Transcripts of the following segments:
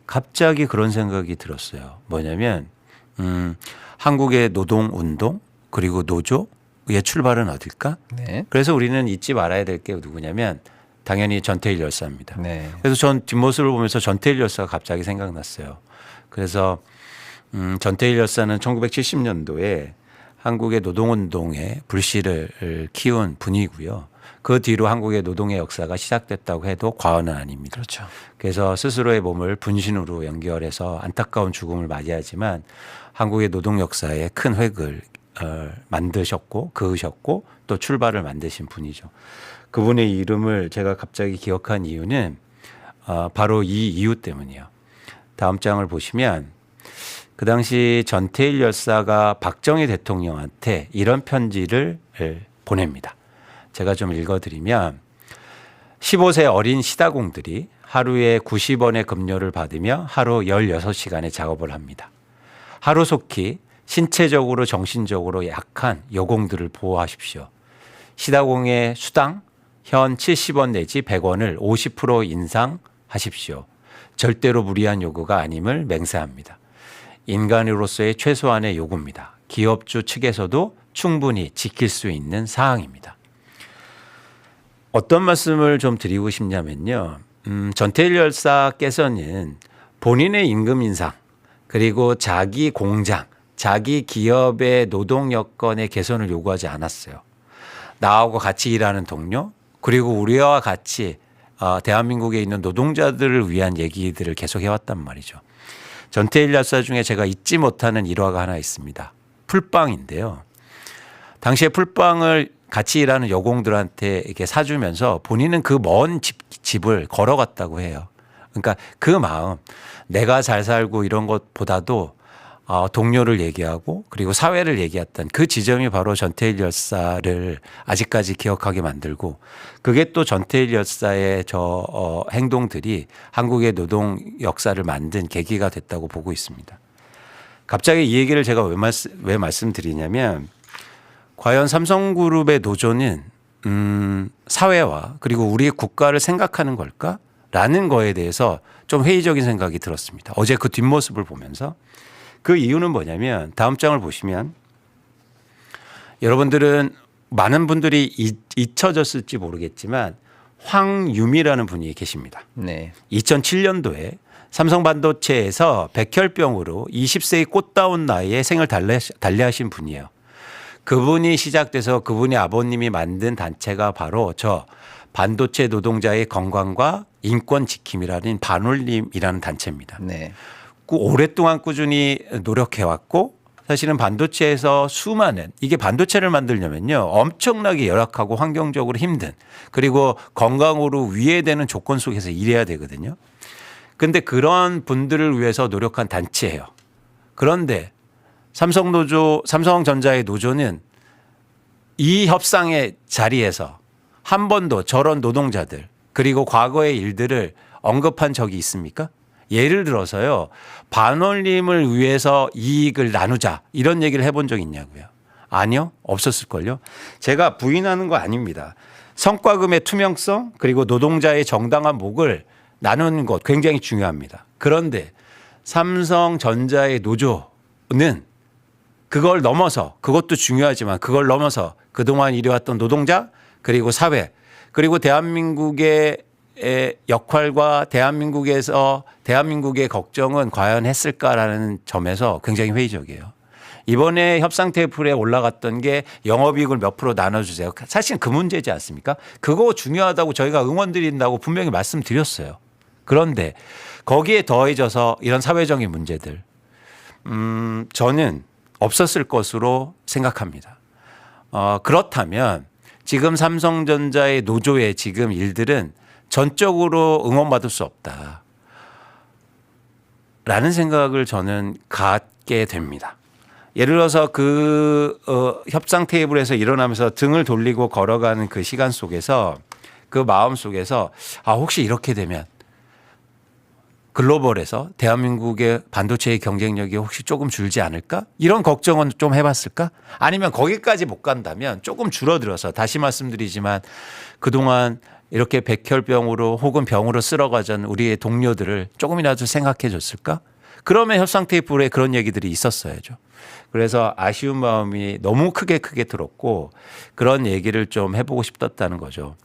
갑자기 그런 생각이 들었어요. 뭐냐면 한국의 노동운동 그리고 노조의 출발은 어딜까? 네. 그래서 우리는 잊지 말아야 될 게 누구냐면 당연히 전태일 열사입니다. 네. 그래서 전 뒷모습을 보면서 전태일 열사가 갑자기 생각났어요. 그래서 전태일 열사는 1970년도에 한국의 노동운동의 불씨를 키운 분이고요. 그 뒤로 한국의 노동의 역사가 시작됐다고 해도 과언은 아닙니다. 그렇죠. 그래서 스스로의 몸을 분신으로 연결해서 안타까운 죽음을 맞이하지만 한국의 노동 역사에 큰 획을 만드셨고 그으셨고 또 출발을 만드신 분이죠. 그분의 이름을 제가 갑자기 기억한 이유는 바로 이 이유 때문이에요. 다음 장을 보시면 그 당시 전태일 열사가 박정희 대통령한테 이런 편지를 보냅니다. 제가 좀 읽어드리면 15세 어린 시다공들이 하루에 90원의 급료를 받으며 하루 16시간의 작업을 합니다. 하루속히 신체적으로 정신적으로 약한 여공들을 보호하십시오. 시다공의 수당 현 70원 내지 100원을 50% 인상하십시오. 절대로 무리한 요구가 아님을 맹세합니다. 인간으로서의 최소한의 요구입니다. 기업주 측에서도 충분히 지킬 수 있는 사항입니다. 어떤 말씀을 좀 드리고 싶냐면요. 전태일 열사께서는 본인의 임금 인상 그리고 자기 공장, 자기 기업의 노동 여건의 개선을 요구하지 않았어요. 나하고 같이 일하는 동료 그리고 우리와 같이 대한민국에 있는 노동자들을 위한 얘기들을 계속 해왔단 말이죠. 전태일 열사 중에 제가 잊지 못하는 일화가 하나 있습니다. 풀빵인데요. 당시에 풀빵을 같이 일하는 여공들한테 이렇게 사주면서 본인은 그 먼 집을 걸어갔다고 해요. 그러니까 그 마음, 내가 잘 살고 이런 것보다도 동료를 얘기하고 그리고 사회를 얘기했던 그 지점이 바로 전태일 열사를 아직까지 기억하게 만들고 그게 또 전태일 열사의 행동들이 한국의 노동 역사를 만든 계기가 됐다고 보고 있습니다. 갑자기 이 얘기를 제가 왜 말씀드리냐면 과연 삼성그룹의 노조는 사회와 그리고 우리의 국가를 생각하는 걸까라는 거에 대해서 좀 회의적인 생각이 들었습니다. 어제 그 뒷모습을 보면서 그 이유는 뭐냐면 다음 장을 보시면 여러분들은 많은 분들이 잊혀졌을지 모르겠지만 황유미라는 분이 계십니다. 네. 2007년도에 삼성반도체에서 백혈병으로 20세의 꽃다운 나이에 생을 달리하신 분이에요. 그분이 시작돼서 그분의 아버님이 만든 단체가 바로 저 반도체 노동자의 건강과 인권 지킴이라는 반올림이라는 단체입니다. 네. 오랫동안 꾸준히 노력해왔고 사실은 반도체에서 수많은 이게 반도체를 만들려면요 엄청나게 열악하고 환경적으로 힘든 그리고 건강으로 위해되는 조건 속에서 일해야 되거든요. 그런데 그런 분들을 위해서 노력한 단체예요. 그런데 삼성전자의 노조는 이 협상의 자리에서 한 번도 저런 노동자들 그리고 과거의 일들을 언급한 적이 있습니까? 예를 들어서요. 반올림을 위해서 이익을 나누자 이런 얘기를 해본 적 있냐고요. 아니요. 없었을걸요. 제가 부인하는 거 아닙니다. 성과금의 투명성 그리고 노동자의 정당한 목을 나누는 것 굉장히 중요합니다. 그런데 삼성전자의 노조는 그걸 넘어서 그것도 중요하지만 그걸 넘어서 그동안 일해왔던 노동자 그리고 사회 그리고 대한민국의 역할과 대한민국의 걱정은 과연 했을까라는 점에서 굉장히 회의적이에요. 이번에 협상 테이블에 올라갔던 게 영업이익을 몇 프로 나눠주세요. 사실 그 문제지 않습니까? 그거 중요하다고 저희가 응원드린다고 분명히 말씀드렸어요. 그런데 거기에 더해져서 이런 사회적인 문제들 저는 없었을 것으로 생각합니다. 그렇다면 지금 삼성전자의 노조의 지금 일들은 전적으로 응원받을 수 없다. 라는 생각을 저는 갖게 됩니다. 예를 들어서 협상 테이블에서 일어나면서 등을 돌리고 걸어가는 그 시간 속에서 그 마음 속에서 혹시 이렇게 되면 글로벌에서 대한민국의 반도체의 경쟁력이 혹시 조금 줄지 않을까? 이런 걱정은 좀 해봤을까? 아니면 거기까지 못 간다면 조금 줄어들어서 다시 말씀드리지만 그동안 이렇게 백혈병으로 혹은 병으로 쓸어가던 우리의 동료들을 조금이라도 생각해 줬을까? 그러면 협상 테이블에 그런 얘기들이 있었어야죠. 그래서 아쉬운 마음이 너무 크게 들었고 그런 얘기를 좀 해보고 싶었다는 거죠.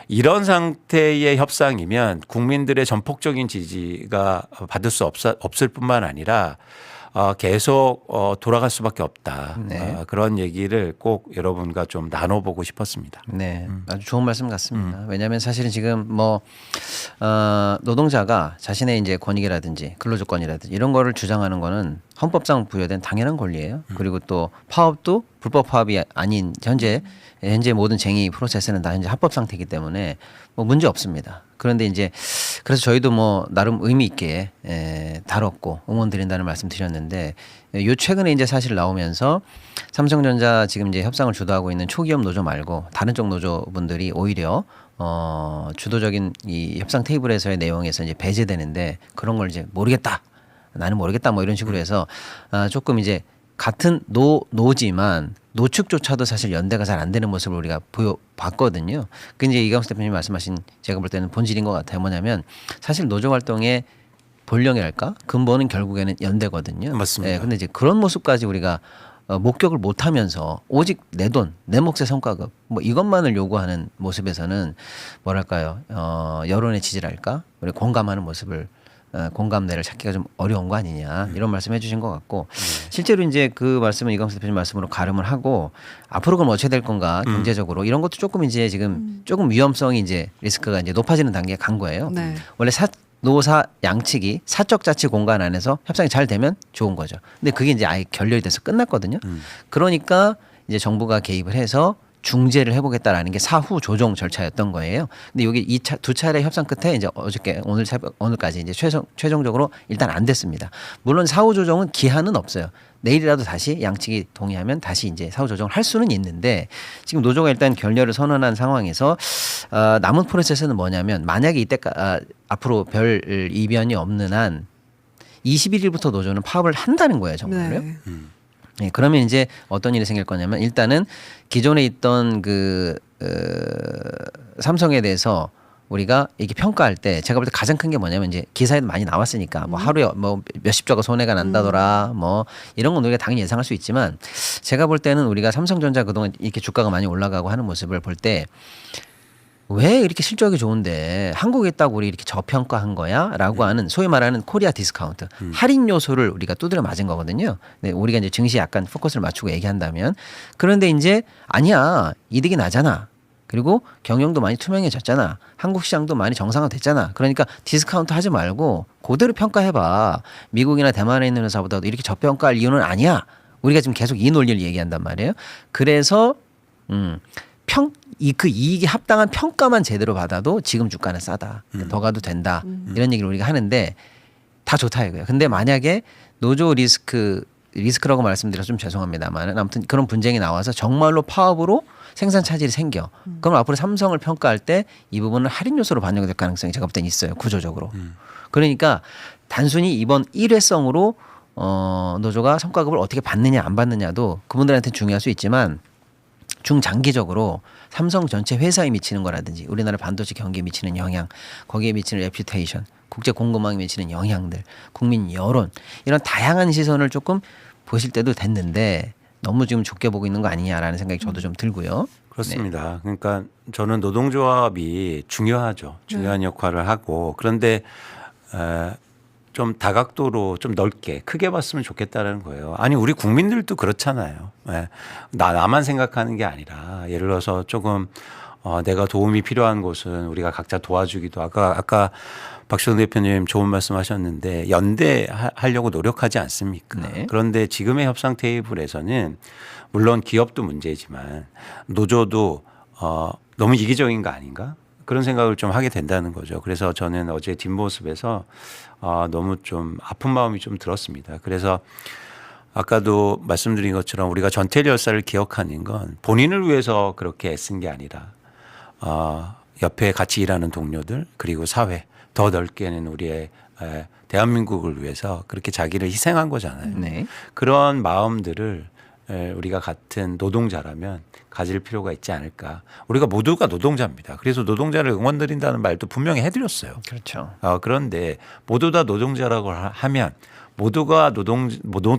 이런 상태의 협상이면 국민들의 전폭적인 지지가 받을 수 없을 뿐만 아니라 계속 돌아갈 수밖에 없다. 네. 그런 얘기를 꼭 여러분과 좀 나눠보고 싶었습니다. 네, 아주 좋은 말씀 같습니다. 왜냐하면 사실은 지금 노동자가 자신의 이제 권익이라든지 근로조건이라든지 이런 거를 주장하는 거는 헌법상 부여된 당연한 권리예요. 그리고 또 파업도 불법 파업이 아닌 현재 모든 쟁의 프로세스는 다 현재 합법 상태이기 때문에 문제 없습니다. 그런데 이제 그래서 저희도 나름 의미 있게 다뤘고 응원드린다는 말씀 드렸는데 요 최근에 이제 사실 나오면서 삼성전자 지금 이제 협상을 주도하고 있는 초기업 노조 말고 다른 쪽 노조분들이 오히려 주도적인 이 협상 테이블에서의 내용에서 이제 배제되는데 그런 걸 이제 모르겠다. 나는 모르겠다 이런 식으로 해서 조금 이제 같은 노지만 노측조차도 사실 연대가 잘 안 되는 모습을 우리가 봤거든요. 그 이제 이광수 대표님 말씀하신 제가 볼 때는 본질인 것 같아요. 뭐냐면 사실 노조 활동의 본령이랄까 근본은 결국에는 연대거든요. 맞습니다. 근데 이제 그런 모습까지 우리가 목격을 못하면서 오직 내 돈, 내 몫의 성과급 이것만을 요구하는 모습에서는 뭐랄까요 여론의 지지랄까 우리 공감하는 모습을 공감대를 찾기가 좀 어려운 거 아니냐 이런 말씀 해주신 것 같고 실제로 이제 그 말씀은 이광수 대표님 말씀으로 가름을 하고 앞으로 그럼 어떻게 될 건가 경제적으로 이런 것도 조금 이제 지금 조금 위험성이 이제 리스크가 이제 높아지는 단계에 간 거예요. 네. 원래 노사 양측이 사적 자치 공간 안에서 협상이 잘 되면 좋은 거죠. 근데 그게 이제 아예 결렬이 돼서 끝났거든요. 그러니까 이제 정부가 개입을 해서 중재를 해보겠다라는 게 사후 조정 절차였던 거예요. 근데 여기 두 차례 협상 끝에 이제 어저께 오늘까지 이제 최종적으로 일단 안 됐습니다. 물론 사후 조정은 기한은 없어요. 내일이라도 다시 양측이 동의하면 다시 이제 사후 조정을 할 수는 있는데 지금 노조가 일단 결렬을 선언한 상황에서 남은 프로세스는 뭐냐면 만약에 이때 앞으로 별 이변이 없는 한 21일부터 노조는 파업을 한다는 거예요, 정말로요. 네. 네, 그러면 이제 어떤 일이 생길 거냐면 일단은 기존에 있던 삼성에 대해서 우리가 이렇게 평가할 때 제가 볼 때 가장 큰 게 뭐냐면 이제 기사에도 많이 나왔으니까 하루에 몇십조가 손해가 난다더라 이런 건 우리가 당연히 예상할 수 있지만 제가 볼 때는 우리가 삼성전자 그동안 이렇게 주가가 많이 올라가고 하는 모습을 볼 때 왜 이렇게 실적이 좋은데 한국에 있다고 우리 이렇게 저평가한 거야? 라고 하는 소위 말하는 코리아 디스카운트 할인 요소를 우리가 두드려 맞은 거거든요. 근데 우리가 이제 증시에 약간 포커스를 맞추고 얘기한다면 그런데 이제 아니야 이득이 나잖아. 그리고 경영도 많이 투명해졌잖아. 한국 시장도 많이 정상화됐잖아. 그러니까 디스카운트 하지 말고 그대로 평가해봐. 미국이나 대만에 있는 회사보다도 이렇게 저평가할 이유는 아니야. 우리가 지금 계속 이 논리를 얘기한단 말이에요. 그래서 그 이익에 합당한 평가만 제대로 받아도 지금 주가는 싸다. 더 가도 된다. 이런 얘기를 우리가 하는데 다 좋다 이거예요. 근데 만약에 노조 리스크라고 말씀드려서 좀 죄송합니다만 아무튼 그런 분쟁이 나와서 정말로 파업으로 생산 차질이 생겨. 그럼 앞으로 삼성을 평가할 때 이 부분은 할인 요소로 반영될 가능성이 제가 볼 땐 있어요. 구조적으로. 그러니까 단순히 이번 일회성으로 노조가 성과급을 어떻게 받느냐 안 받느냐도 그분들한테 중요할 수 있지만 중장기적으로 삼성 전체 회사에 미치는 거라든지 우리나라 반도체 경기에 미치는 영향, 거기에 미치는 레퓨테이션, 국제 공급망에 미치는 영향들, 국민 여론 이런 다양한 시선을 조금 보실 때도 됐는데 너무 지금 좁게 보고 있는 거 아니냐라는 생각이 저도 좀 들고요. 그렇습니다. 그러니까 저는 노동조합이 중요하죠. 중요한 역할을 하고 그런데 좀 다각도로 좀 넓게 크게 봤으면 좋겠다는 거예요. 아니 우리 국민들도 그렇잖아요. 나만 생각하는 게 아니라 예를 들어서 조금 내가 도움이 필요한 곳은 우리가 각자 도와주기도 아까 박시영 대표님 좋은 말씀하셨는데 연대하려고 노력하지 않습니까? 네. 그런데 지금의 협상 테이블에서는 물론 기업도 문제지만 노조도 너무 이기적인 거 아닌가? 그런 생각을 좀 하게 된다는 거죠. 그래서 저는 어제 뒷모습에서 너무 좀 아픈 마음이 좀 들었습니다. 그래서 아까도 말씀드린 것처럼 우리가 전태일 열사를 기억하는 건 본인을 위해서 그렇게 애쓴 게 아니라 옆에 같이 일하는 동료들 그리고 사회 더 넓게는 우리의 대한민국을 위해서 그렇게 자기를 희생한 거잖아요. 네. 그런 마음들을 우리가 같은 노동자라면 가질 필요가 있지 않을까. 우리가 모두가 노동자입니다. 그래서 노동자를 응원드린다는 말도 분명히 해드렸어요. 그렇죠. 그런데 모두 다 노동자라고 하면 모두가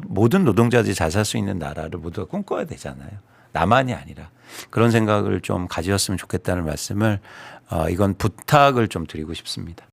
모든 노동자들이 잘 살 수 있는 나라를 모두가 꿈꿔야 되잖아요. 나만이 아니라 그런 생각을 좀 가지셨으면 좋겠다는 말씀을 이건 부탁을 좀 드리고 싶습니다.